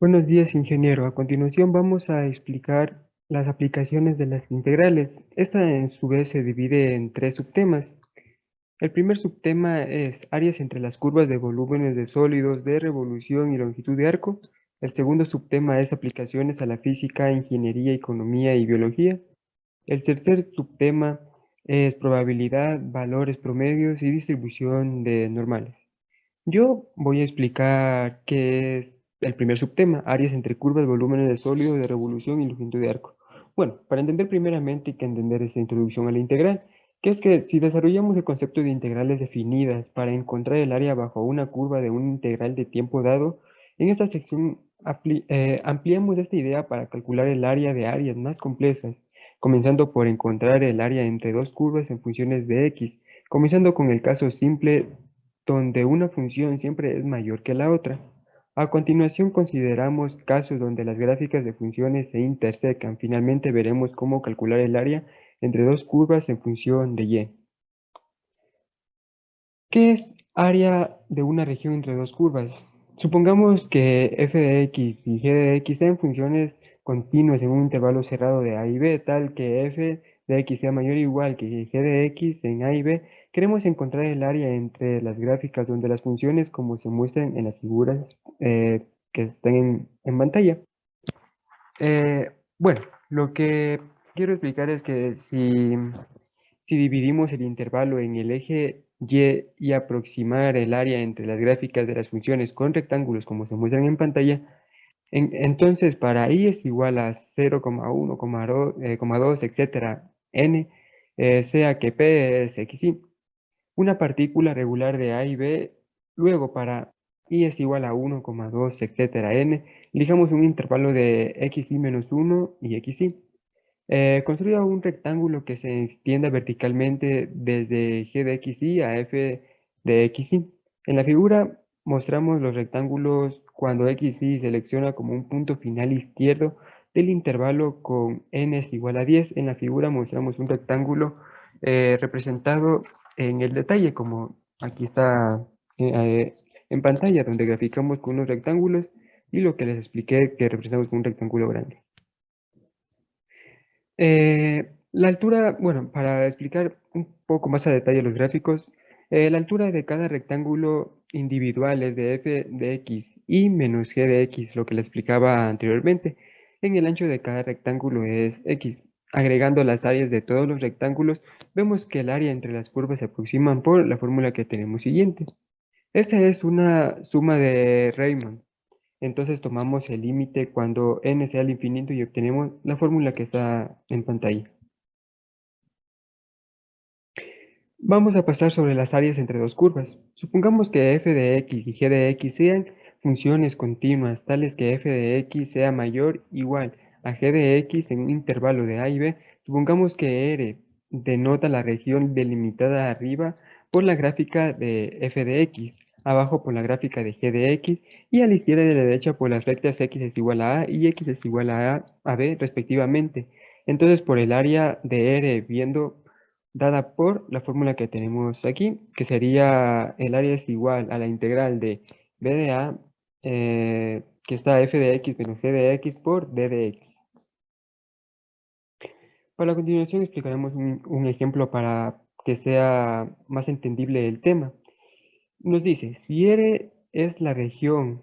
Buenos días, ingeniero. A continuación vamos a explicar las aplicaciones de las integrales. Esta en su vez se divide en tres subtemas. El primer subtema es áreas entre las curvas de volúmenes de sólidos de revolución y longitud de arco. El segundo subtema es aplicaciones a la física, ingeniería, economía y biología. El tercer subtema es probabilidad, valores promedios y distribución de normales. Yo voy a explicar qué es el primer subtema, áreas entre curvas, volúmenes de sólido, de revolución y longitud de arco. Bueno, para entender primeramente hay que entender esta introducción a la integral, que es que si desarrollamos el concepto de integrales definidas para encontrar el área bajo una curva de un integral de tiempo dado, en esta sección ampliamos esta idea para calcular el área de áreas más complejas, comenzando por encontrar el área entre dos curvas en funciones de x, comenzando con el caso simple donde una función siempre es mayor que la otra. A continuación consideramos casos donde las gráficas de funciones se intersecan. Finalmente veremos cómo calcular el área entre dos curvas en función de y. ¿Qué es área de una región entre dos curvas? Supongamos que f de x y g de x sean funciones continuas en un intervalo cerrado de a y b, tal que f de x sea mayor o igual que g de x en a y b. Queremos encontrar el área entre las gráficas donde las funciones como se muestran en las figuras que están en pantalla. Bueno, lo que quiero explicar es que si dividimos el intervalo en el eje y aproximar el área entre las gráficas de las funciones con rectángulos como se muestran en pantalla, entonces para i es igual a 0,1, 2, etcétera, n, sea que p es xy, una partícula regular de a y b. Luego para i es igual a 1, 2, etcétera, n, elijamos un intervalo de xy menos 1 y xy. Construya un rectángulo que se extienda verticalmente desde g de xy a f de xy. En la figura mostramos los rectángulos cuando xy selecciona como un punto final izquierdo del intervalo con n es igual a 10. En la figura mostramos un rectángulo representado en el detalle, como aquí está en pantalla, donde graficamos con unos rectángulos y lo que les expliqué que representamos con un rectángulo grande. La altura, bueno, para explicar un poco más a detalle los gráficos, la altura de cada rectángulo individual es de f de x y menos g de x, lo que le explicaba anteriormente. En el ancho de cada rectángulo es x. Agregando las áreas de todos los rectángulos, vemos que el área entre las curvas se aproximan por la fórmula que tenemos siguiente. Esta es una suma de Riemann. Entonces tomamos el límite cuando n sea al infinito y obtenemos la fórmula que está en pantalla. Vamos a pasar sobre las áreas entre dos curvas. Supongamos que f de x y g de x sean funciones continuas, tales que f de x sea mayor o igual a g de x en un intervalo de a y b. Supongamos que R denota la región delimitada arriba por la gráfica de f de x, abajo por la gráfica de g de x, y a la izquierda y a la derecha por las rectas x es igual a y x es igual a b respectivamente. Entonces, por el área de R viendo dada por la fórmula que tenemos aquí, que sería el área es igual a la integral de b de a, que está f de x menos g de x por d de x. Para la continuación explicaremos un ejemplo para que sea más entendible el tema. Nos dice, si R es la región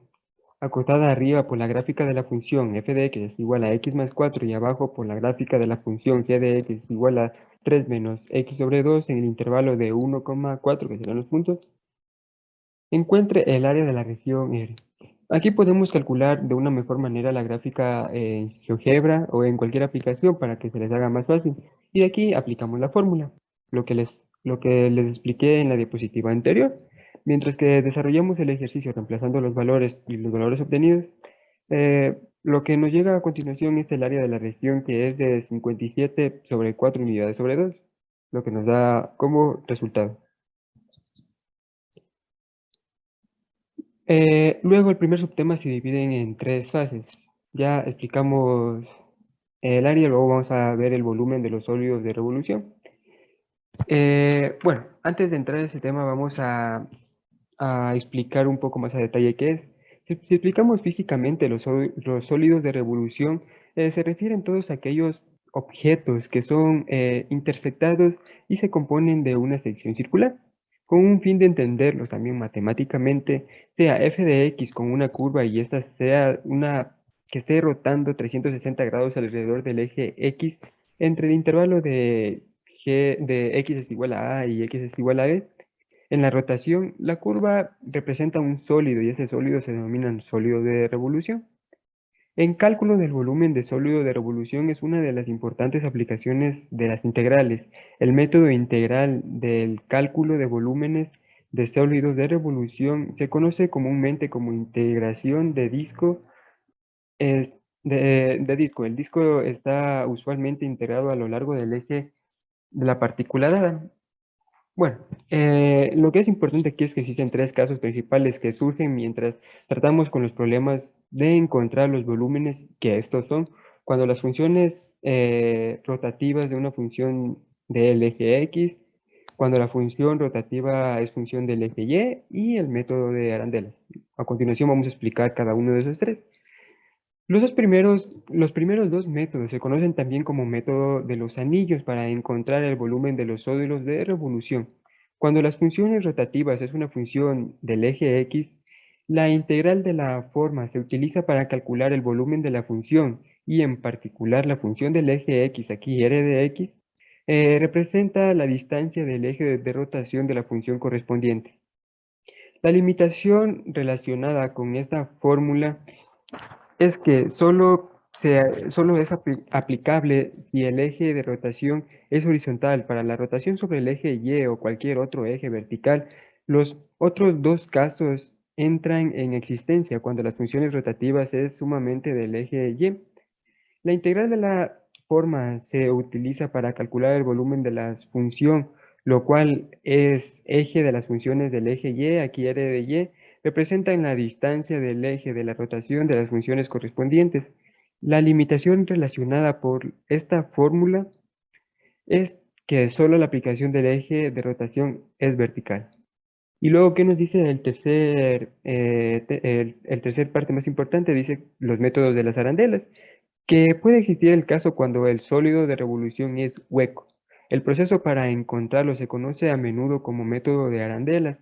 acotada arriba por la gráfica de la función f de x es igual a x más 4 y abajo por la gráfica de la función g de x es igual a 3 menos x sobre 2 en el intervalo de 1,4, que serán los puntos, encuentre el área de la región R. Aquí podemos calcular de una mejor manera la gráfica en GeoGebra o en cualquier aplicación para que se les haga más fácil. Y de aquí aplicamos la fórmula, lo que les expliqué en la diapositiva anterior. Mientras que desarrollamos el ejercicio reemplazando los valores y los valores obtenidos, lo que nos llega a continuación es el área de la región, que es de 57 sobre 4 unidades sobre 2, lo que nos da como resultado. Luego el primer subtema se divide en tres fases. Ya explicamos el área, luego vamos a ver el volumen de los sólidos de revolución. Bueno, antes de entrar a ese tema vamos a explicar un poco más a detalle qué es. Si explicamos físicamente los sólidos de revolución, se refieren todos aquellos objetos que son intersectados y se componen de una sección circular. Con un fin de entenderlos también matemáticamente, sea f de x con una curva y esta sea una que esté rotando 360 grados alrededor del eje x entre el intervalo de de x es igual a y x es igual a b. En la rotación, la curva representa un sólido y ese sólido se denomina sólido de revolución. En cálculo del volumen de sólido de revolución es una de las importantes aplicaciones de las integrales. El método integral del cálculo de volúmenes de sólidos de revolución se conoce comúnmente como integración de disco. De disco. El disco está usualmente integrado a lo largo del eje de la partícula dada. Bueno, lo que es importante aquí es que existen tres casos principales que surgen mientras tratamos con los problemas de encontrar los volúmenes, que estos son cuando las funciones rotativas de una función del eje X, cuando la función rotativa es función del eje Y el método de arandelas. A continuación vamos a explicar cada uno de esos tres. Los primeros dos métodos se conocen también como método de los anillos para encontrar el volumen de los sólidos de revolución. Cuando las funciones rotativas es una función del eje X, la integral de la forma se utiliza para calcular el volumen de la función y en particular la función del eje X, aquí r de x, representa la distancia del eje de rotación de la función correspondiente. La limitación relacionada con esta fórmula es que solo es aplicable si el eje de rotación es horizontal. Para la rotación sobre el eje Y o cualquier otro eje vertical, los otros dos casos entran en existencia cuando las funciones rotativas es sumamente del eje Y. La integral de la forma se utiliza para calcular el volumen de la función, lo cual es eje de las funciones del eje Y, aquí r de Y, representan la distancia del eje de la rotación de las funciones correspondientes. La limitación relacionada por esta fórmula es que solo la aplicación del eje de rotación es vertical. Y luego, ¿qué nos dice el el tercer parte más importante? Dice los métodos de las arandelas, que puede existir el caso cuando el sólido de revolución es hueco. El proceso para encontrarlo se conoce a menudo como método de arandelas.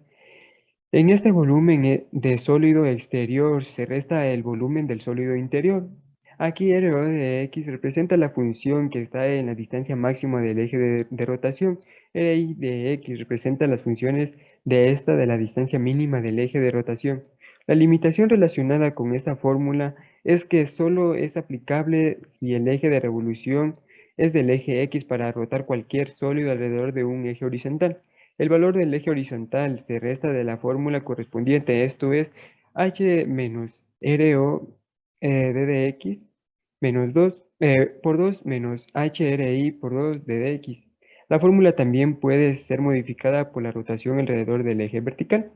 En este volumen de sólido exterior se resta el volumen del sólido interior. Aquí RO de X representa la función que está en la distancia máxima del eje de rotación. RI de X representa las funciones de esta de la distancia mínima del eje de rotación. La limitación relacionada con esta fórmula es que solo es aplicable si el eje de revolución es del eje X para rotar cualquier sólido alrededor de un eje horizontal. El valor del eje horizontal se resta de la fórmula correspondiente, esto es h menos RO d de x menos 2 por 2 menos HRI por 2 d de x. La fórmula también puede ser modificada por la rotación alrededor del eje vertical.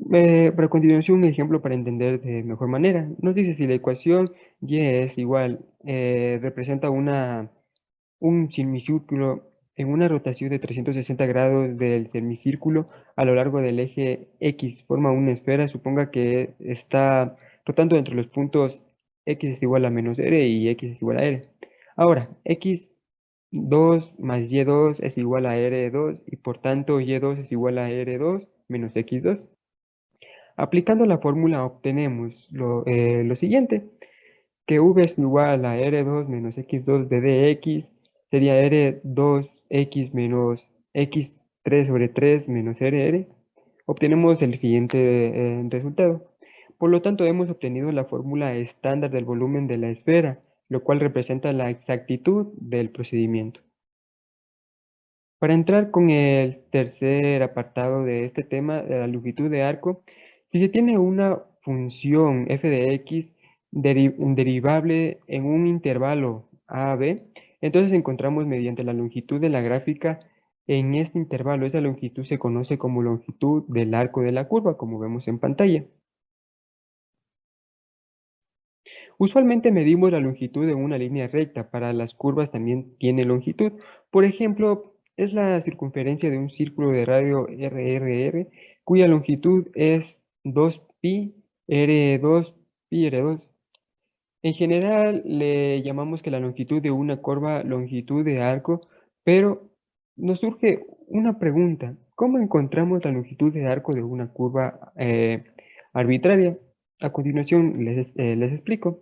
Para continuación, un ejemplo para entender de mejor manera. Nos dice si la ecuación y es igual, representa un semicírculo en una rotación de 360 grados del semicírculo a lo largo del eje X, forma una esfera, suponga que está rotando entre los puntos X es igual a menos R y X es igual a R. Ahora, X2 más Y2 es igual a R2 y por tanto Y2 es igual a R2 menos X2. Aplicando la fórmula obtenemos lo siguiente, que V es igual a R2 menos X2 de dx, sería R2X menos X3 sobre 3 menos RR. Obtenemos el siguiente resultado. Por lo tanto, hemos obtenido la fórmula estándar del volumen de la esfera, lo cual representa la exactitud del procedimiento. Para entrar con el tercer apartado de este tema, de la longitud de arco, si se tiene una función f de x derivable en un intervalo a, b, entonces encontramos mediante la longitud de la gráfica en este intervalo. Esa longitud se conoce como longitud del arco de la curva, como vemos en pantalla. Usualmente medimos la longitud de una línea recta, para las curvas también tiene longitud. Por ejemplo, es la circunferencia de un círculo de radio RRR, cuya longitud es 2pi R2 pi R2. En general le llamamos que la longitud de una curva longitud de arco, pero nos surge una pregunta: ¿cómo encontramos la longitud de arco de una curva arbitraria? A continuación les explico.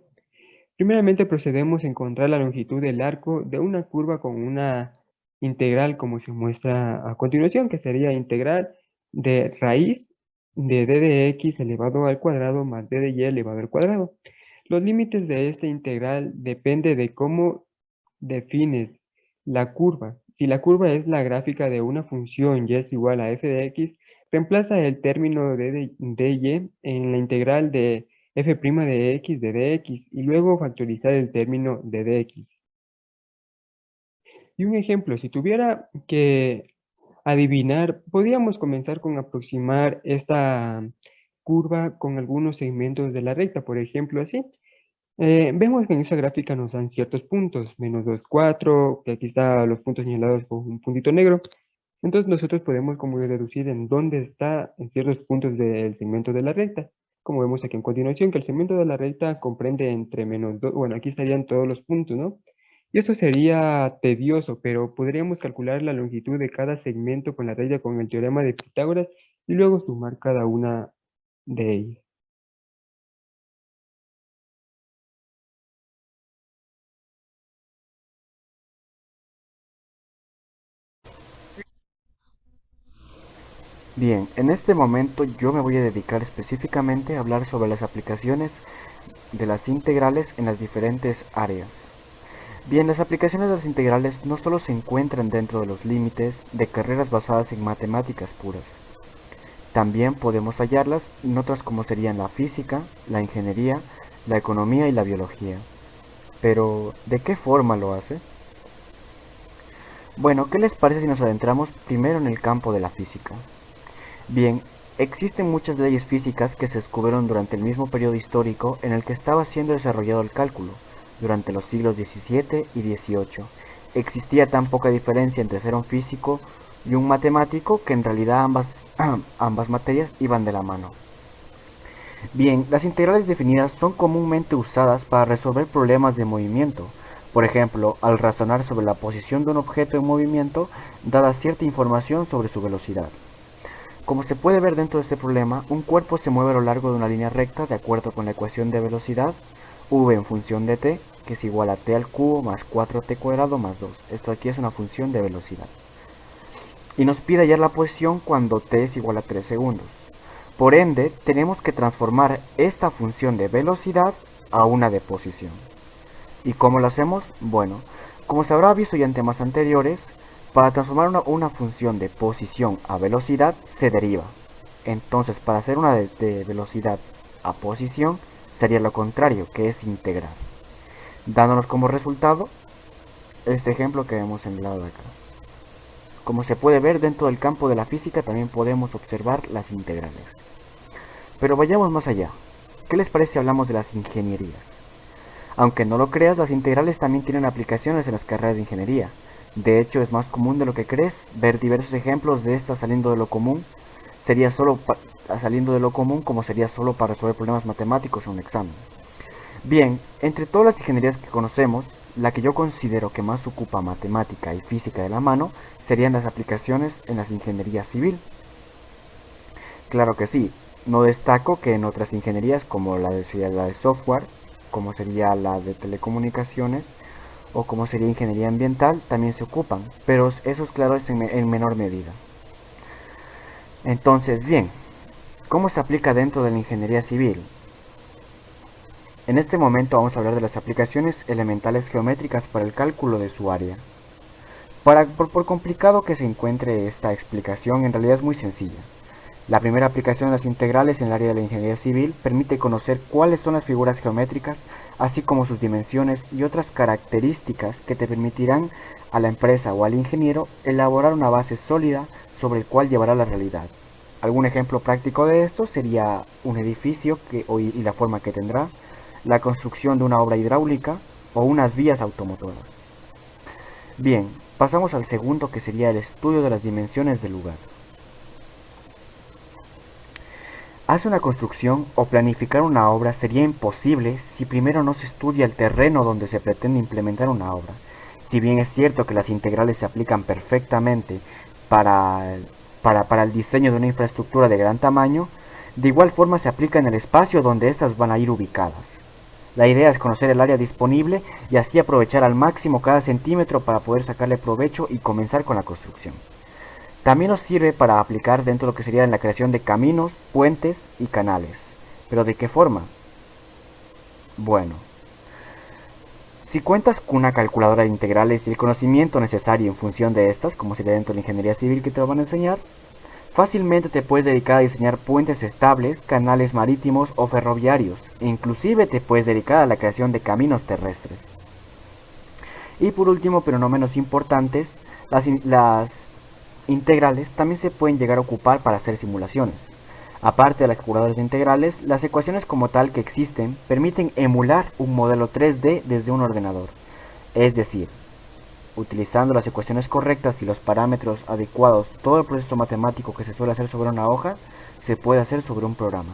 Primeramente procedemos a encontrar la longitud del arco de una curva con una integral como se muestra a continuación, que sería integral de raíz de d de x elevado al cuadrado más d de y elevado al cuadrado. Los límites de esta integral depende de cómo defines la curva. Si la curva es la gráfica de una función y es igual a f de x, reemplaza el término de y en la integral de f' de x de dx y luego factorizar el término de dx. Y un ejemplo, si tuviera que adivinar, podríamos comenzar con aproximar esta curva con algunos segmentos de la recta, por ejemplo, así. Vemos que en esa gráfica nos dan ciertos puntos, menos 2, 4, que aquí están los puntos señalados con un puntito negro. Entonces nosotros podemos como deducir en dónde está en ciertos puntos del segmento de la recta. Como vemos aquí en continuación, que el segmento de la recta comprende entre menos 2, bueno, aquí estarían todos los puntos, ¿no? Y eso sería tedioso, pero podríamos calcular la longitud de cada segmento con la regla con el teorema de Pitágoras y luego sumar cada una de ellas. Bien, en este momento yo me voy a dedicar específicamente a hablar sobre las aplicaciones de las integrales en las diferentes áreas. Bien, las aplicaciones de las integrales no solo se encuentran dentro de los límites de carreras basadas en matemáticas puras, también podemos hallarlas en otras como serían la física, la ingeniería, la economía y la biología. Pero, ¿de qué forma lo hace? Bueno, ¿qué les parece si nos adentramos primero en el campo de la física? Bien, existen muchas leyes físicas que se descubrieron durante el mismo periodo histórico en el que estaba siendo desarrollado el cálculo, durante los siglos XVII y XVIII. Existía tan poca diferencia entre ser un físico y un matemático que en realidad ambas materias iban de la mano. Bien, las integrales definidas son comúnmente usadas para resolver problemas de movimiento. Por ejemplo, al razonar sobre la posición de un objeto en movimiento, dada cierta información sobre su velocidad. Como se puede ver dentro de este problema, un cuerpo se mueve a lo largo de una línea recta de acuerdo con la ecuación de velocidad v en función de t, que es igual a t al cubo más 4t cuadrado más 2. Esto aquí es una función de velocidad. Y nos pide hallar la posición cuando t es igual a 3 segundos. Por ende, tenemos que transformar esta función de velocidad a una de posición. ¿Y cómo lo hacemos? Bueno, como se habrá visto ya en temas anteriores, para transformar una función de posición a velocidad se deriva. Entonces, para hacer una de velocidad a posición, sería lo contrario, que es integrar. Dándonos como resultado este ejemplo que vemos en el lado de acá. Como se puede ver dentro del campo de la física, también podemos observar las integrales. Pero vayamos más allá. ¿Qué les parece si hablamos de las ingenierías? Aunque no lo creas, las integrales también tienen aplicaciones en las carreras de ingeniería. De hecho, es más común de lo que crees ver diversos ejemplos de estas saliendo de lo común. Sería solo saliendo de lo común como sería solo para resolver problemas matemáticos en un examen. Bien, entre todas las ingenierías que conocemos, la que yo considero que más ocupa matemática y física de la mano serían las aplicaciones en las ingenierías civil. Claro que sí, no destaco que en otras ingenierías como sería la de software, como sería la de telecomunicaciones o como sería ingeniería ambiental, también se ocupan, pero eso es claro es en menor medida. Entonces, bien, ¿cómo se aplica dentro de la ingeniería civil? En este momento vamos a hablar de las aplicaciones elementales geométricas para el cálculo de su área. Por complicado que se encuentre esta explicación, en realidad es muy sencilla. La primera aplicación de las integrales en el área de la ingeniería civil permite conocer cuáles son las figuras geométricas, así como sus dimensiones y otras características que te permitirán a la empresa o al ingeniero elaborar una base sólida sobre el cual llevará la realidad. Algún ejemplo práctico de esto sería un edificio y la forma que tendrá, la construcción de una obra hidráulica o unas vías automotoras. Bien, pasamos al segundo, que sería el estudio de las dimensiones del lugar. Hacer una construcción o planificar una obra sería imposible si primero no se estudia el terreno donde se pretende implementar una obra. Si bien es cierto que las integrales se aplican perfectamente para, para el diseño de una infraestructura de gran tamaño, de igual forma se aplica en el espacio donde éstas van a ir ubicadas. La idea es conocer el área disponible y así aprovechar al máximo cada centímetro para poder sacarle provecho y comenzar con la construcción. También nos sirve para aplicar dentro de lo que sería en la creación de caminos, puentes y canales. ¿Pero de qué forma? Bueno, si cuentas con una calculadora de integrales y el conocimiento necesario en función de estas, como sería dentro de la ingeniería civil que te lo van a enseñar, fácilmente te puedes dedicar a diseñar puentes estables, canales marítimos o ferroviarios, e inclusive te puedes dedicar a la creación de caminos terrestres. Y por último, pero no menos importantes, las integrales también se pueden llegar a ocupar para hacer simulaciones. Aparte de las calculadoras de integrales, las ecuaciones como tal que existen permiten emular un modelo 3D desde un ordenador. Es decir, utilizando las ecuaciones correctas y los parámetros adecuados, todo el proceso matemático que se suele hacer sobre una hoja se puede hacer sobre un programa.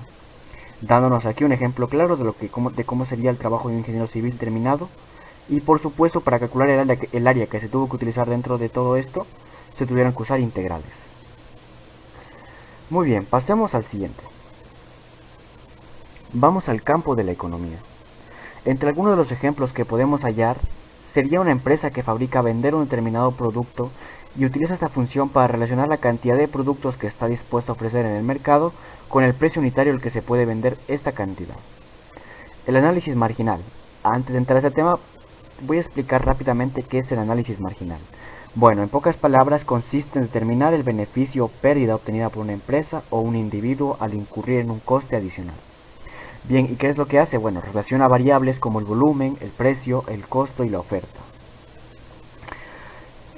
Dándonos aquí un ejemplo claro de cómo sería el trabajo de un ingeniero civil terminado. Y por supuesto, para calcular el área que se tuvo que utilizar dentro de todo esto, se tuvieron que usar integrales. Muy bien, pasemos al siguiente. Vamos al campo de la economía. Entre algunos de los ejemplos que podemos hallar, sería una empresa que fabrica vender un determinado producto y utiliza esta función para relacionar la cantidad de productos que está dispuesto a ofrecer en el mercado con el precio unitario al que se puede vender esta cantidad. El análisis marginal. Antes de entrar a ese tema, voy a explicar rápidamente qué es el análisis marginal. Bueno, en pocas palabras consiste en determinar el beneficio o pérdida obtenida por una empresa o un individuo al incurrir en un coste adicional. Bien, ¿y qué es lo que hace? Bueno, relaciona variables como el volumen, el precio, el costo y la oferta.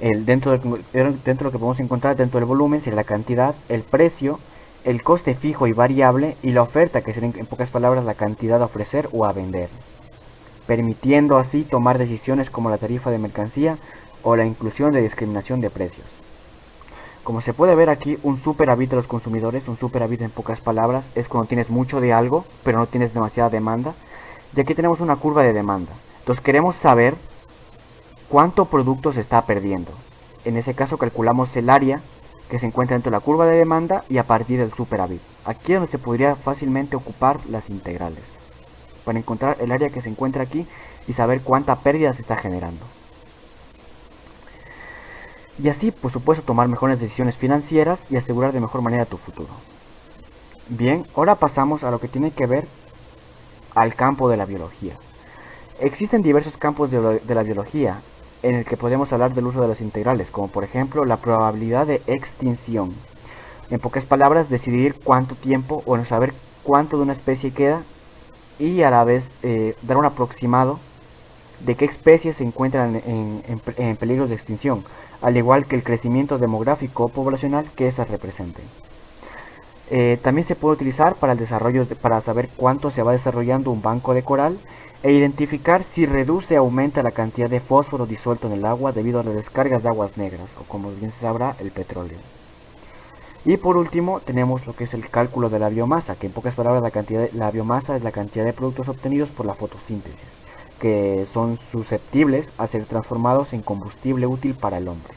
Dentro de lo que podemos encontrar dentro del volumen sería la cantidad, el precio, el coste fijo y variable y la oferta, que sería en pocas palabras la cantidad a ofrecer o a vender, permitiendo así tomar decisiones como la tarifa de mercancía o la inclusión de discriminación de precios. Como se puede ver aquí, un superávit de los consumidores, un superávit en pocas palabras, es cuando tienes mucho de algo, pero no tienes demasiada demanda. Y aquí tenemos una curva de demanda. Entonces queremos saber cuánto producto se está perdiendo. En ese caso calculamos el área que se encuentra dentro de la curva de demanda y a partir del superávit. Aquí es donde se podría fácilmente ocupar las integrales, para encontrar el área que se encuentra aquí y saber cuánta pérdida se está generando. Y así, por supuesto, tomar mejores decisiones financieras y asegurar de mejor manera tu futuro. Bien, ahora pasamos a lo que tiene que ver al campo de la biología. Existen diversos campos de la biología en el que podemos hablar del uso de las integrales, como por ejemplo la probabilidad de extinción. En pocas palabras, decidir cuánto tiempo o no saber cuánto de una especie queda y a la vez dar un aproximado de qué especies se encuentran en peligro de extinción, al igual que el crecimiento demográfico o poblacional que esas representen. También se puede utilizar para el desarrollo para saber cuánto se va desarrollando un banco de coral e identificar si reduce o aumenta la cantidad de fósforo disuelto en el agua debido a las descargas de aguas negras o, como bien se sabrá, el petróleo. Y por último tenemos lo que es el cálculo de la biomasa, que en pocas palabras la biomasa es la cantidad de productos obtenidos por la fotosíntesis, que son susceptibles a ser transformados en combustible útil para el hombre.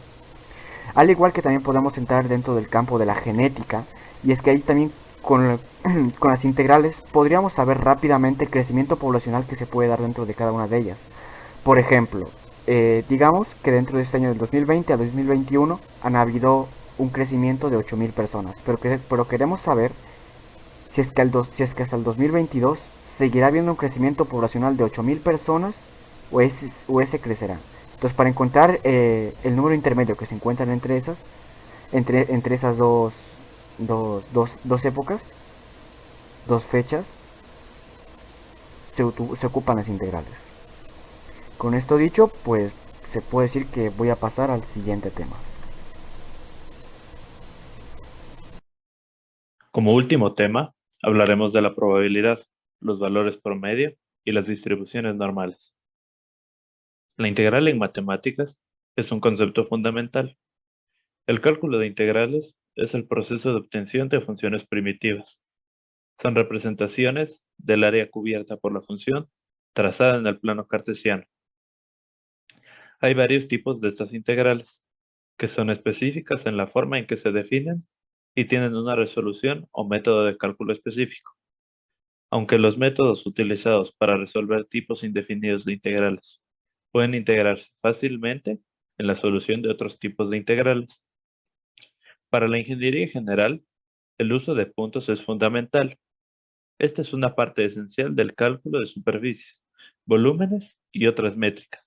Al igual que también podemos entrar dentro del campo de la genética, y es que ahí también con, con las integrales podríamos saber rápidamente el crecimiento poblacional que se puede dar dentro de cada una de ellas. Por ejemplo, digamos que dentro de este año del 2020 a 2021 han habido un crecimiento de 8.000 personas, pero queremos saber si es que hasta el 2022 seguirá habiendo un crecimiento poblacional de 8.000 personas o ese crecerá. Entonces, para encontrar el número intermedio que se encuentran entre esas dos épocas, dos fechas, se ocupan las integrales. Con esto dicho, pues se puede decir que voy a pasar al siguiente tema. Como último tema, hablaremos de la probabilidad, los valores promedio y las distribuciones normales. La integral en matemáticas es un concepto fundamental. El cálculo de integrales es el proceso de obtención de funciones primitivas. Son representaciones del área cubierta por la función trazada en el plano cartesiano. Hay varios tipos de estas integrales, que son específicas en la forma en que se definen y tienen una resolución o método de cálculo específico. Aunque los métodos utilizados para resolver tipos indefinidos de integrales pueden integrarse fácilmente en la solución de otros tipos de integrales. Para la ingeniería general, el uso de puntos es fundamental. Esta es una parte esencial del cálculo de superficies, volúmenes y otras métricas,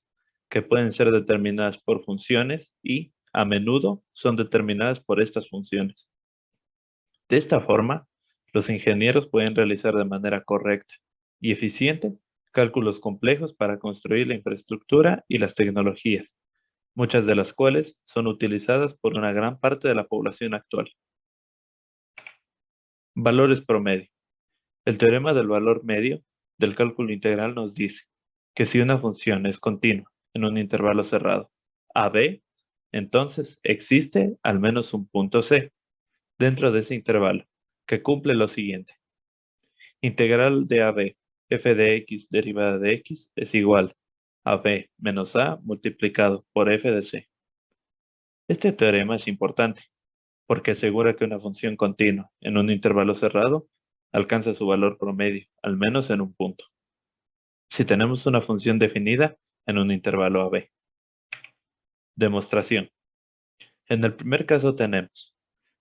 que pueden ser determinadas por funciones y, a menudo, son determinadas por estas funciones. De esta forma, los ingenieros pueden realizar de manera correcta y eficiente cálculos complejos para construir la infraestructura y las tecnologías, muchas de las cuales son utilizadas por una gran parte de la población actual. Valores promedio. El teorema del valor medio del cálculo integral nos dice que si una función es continua en un intervalo cerrado AB, entonces existe al menos un punto C dentro de ese intervalo que cumple lo siguiente. Integral de AB f de x derivada de x es igual a b menos a multiplicado por f de c. Este teorema es importante porque asegura que una función continua en un intervalo cerrado alcanza su valor promedio, al menos en un punto, si tenemos una función definida en un intervalo AB. Demostración. En el primer caso tenemos,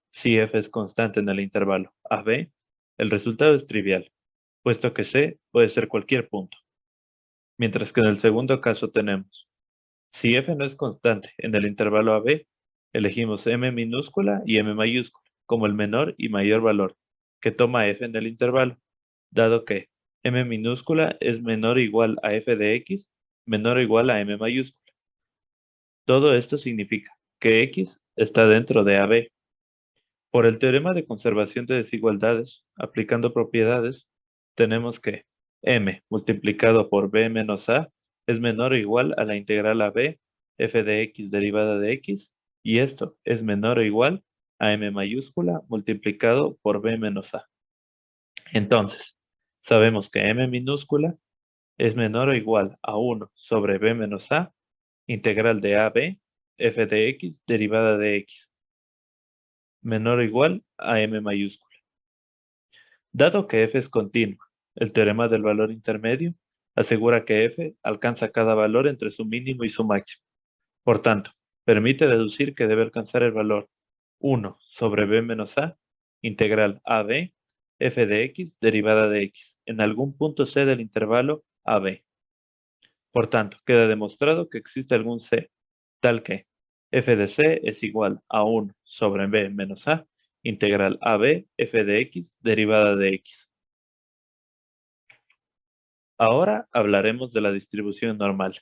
si f es constante en el intervalo AB, el resultado es trivial, puesto que C puede ser cualquier punto. Mientras que en el segundo caso tenemos, si f no es constante en el intervalo AB, elegimos m minúscula y m mayúscula como el menor y mayor valor que toma f en el intervalo, dado que m minúscula es menor o igual a f de x, menor o igual a m mayúscula. Todo esto significa que x está dentro de AB. Por el teorema de conservación de desigualdades, aplicando propiedades, tenemos que m multiplicado por b menos a es menor o igual a la integral AB f de x derivada de x, y esto es menor o igual a m mayúscula multiplicado por b menos a. Entonces, sabemos que m minúscula es menor o igual a 1 sobre b menos a, integral de AB f de x derivada de x, menor o igual a m mayúscula. Dado que f es continua, el teorema del valor intermedio asegura que f alcanza cada valor entre su mínimo y su máximo. Por tanto, permite deducir que debe alcanzar el valor 1 sobre b menos a, integral AB, f de x derivada de x, en algún punto c del intervalo AB. Por tanto, queda demostrado que existe algún c, tal que f de c es igual a 1 sobre b menos a, integral AB, f de x derivada de x. Ahora hablaremos de la distribución normal.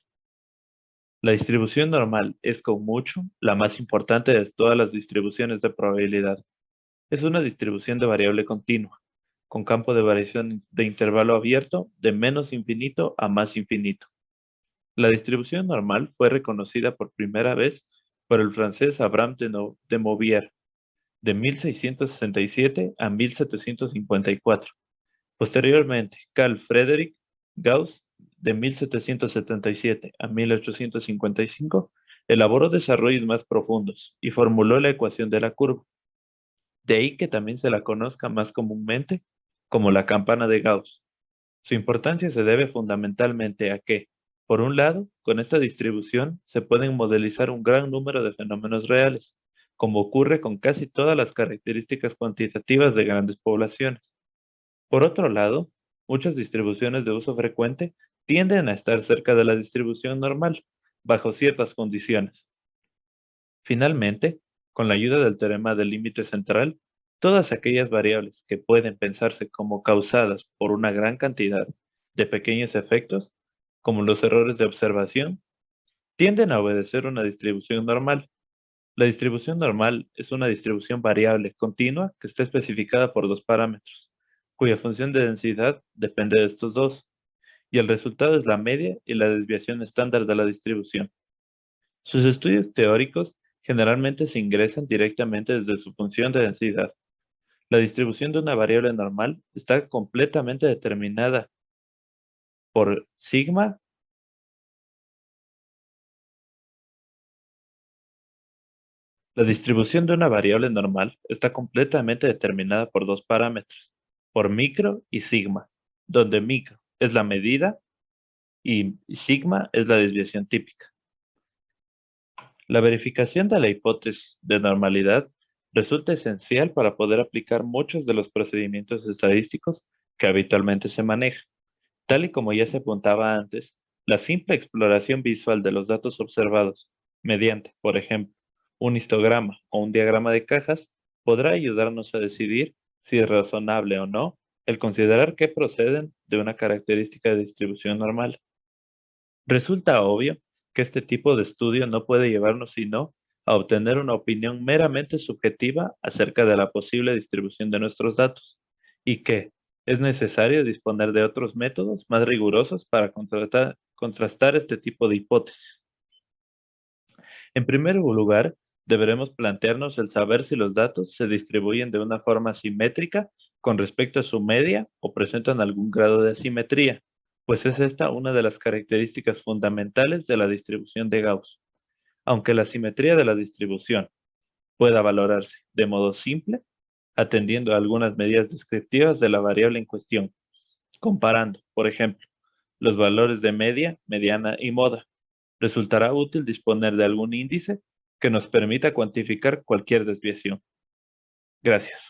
La distribución normal es con mucho la más importante de todas las distribuciones de probabilidad. Es una distribución de variable continua, con campo de variación de intervalo abierto de menos infinito a más infinito. La distribución normal fue reconocida por primera vez por el francés Abraham de Moivre de 1667 a 1754. Posteriormente, Carl Friedrich Gauss, de 1777 a 1855, elaboró desarrollos más profundos y formuló la ecuación de la curva. De ahí que también se la conozca más comúnmente como la campana de Gauss. Su importancia se debe fundamentalmente a que, por un lado, con esta distribución se pueden modelizar un gran número de fenómenos reales, como ocurre con casi todas las características cuantitativas de grandes poblaciones. Por otro lado, muchas distribuciones de uso frecuente tienden a estar cerca de la distribución normal, bajo ciertas condiciones. Finalmente, con la ayuda del teorema del límite central, todas aquellas variables que pueden pensarse como causadas por una gran cantidad de pequeños efectos, como los errores de observación, tienden a obedecer una distribución normal. La distribución normal es una distribución variable continua que está especificada por dos parámetros, cuya función de densidad depende de estos dos, y el resultado es la media y la desviación estándar de la distribución. Sus estudios teóricos generalmente se ingresan directamente desde su función de densidad. La distribución de una variable normal está completamente determinada por sigma. La distribución de una variable normal está completamente determinada por dos parámetros, por micro y sigma, donde micro es la medida y sigma es la desviación típica. La verificación de la hipótesis de normalidad resulta esencial para poder aplicar muchos de los procedimientos estadísticos que habitualmente se manejan. Tal y como ya se apuntaba antes, la simple exploración visual de los datos observados mediante, por ejemplo, un histograma o un diagrama de cajas podrá ayudarnos a decidir si es razonable o no el considerar que proceden de una característica de distribución normal. Resulta obvio que este tipo de estudio no puede llevarnos sino a obtener una opinión meramente subjetiva acerca de la posible distribución de nuestros datos y que es necesario disponer de otros métodos más rigurosos para contrastar este tipo de hipótesis. En primer lugar, deberemos plantearnos el saber si los datos se distribuyen de una forma simétrica con respecto a su media o presentan algún grado de asimetría, pues es esta una de las características fundamentales de la distribución de Gauss. Aunque la simetría de la distribución pueda valorarse de modo simple, atendiendo a algunas medidas descriptivas de la variable en cuestión, comparando, por ejemplo, los valores de media, mediana y moda. Resultará útil disponer de algún índice que nos permita cuantificar cualquier desviación. Gracias.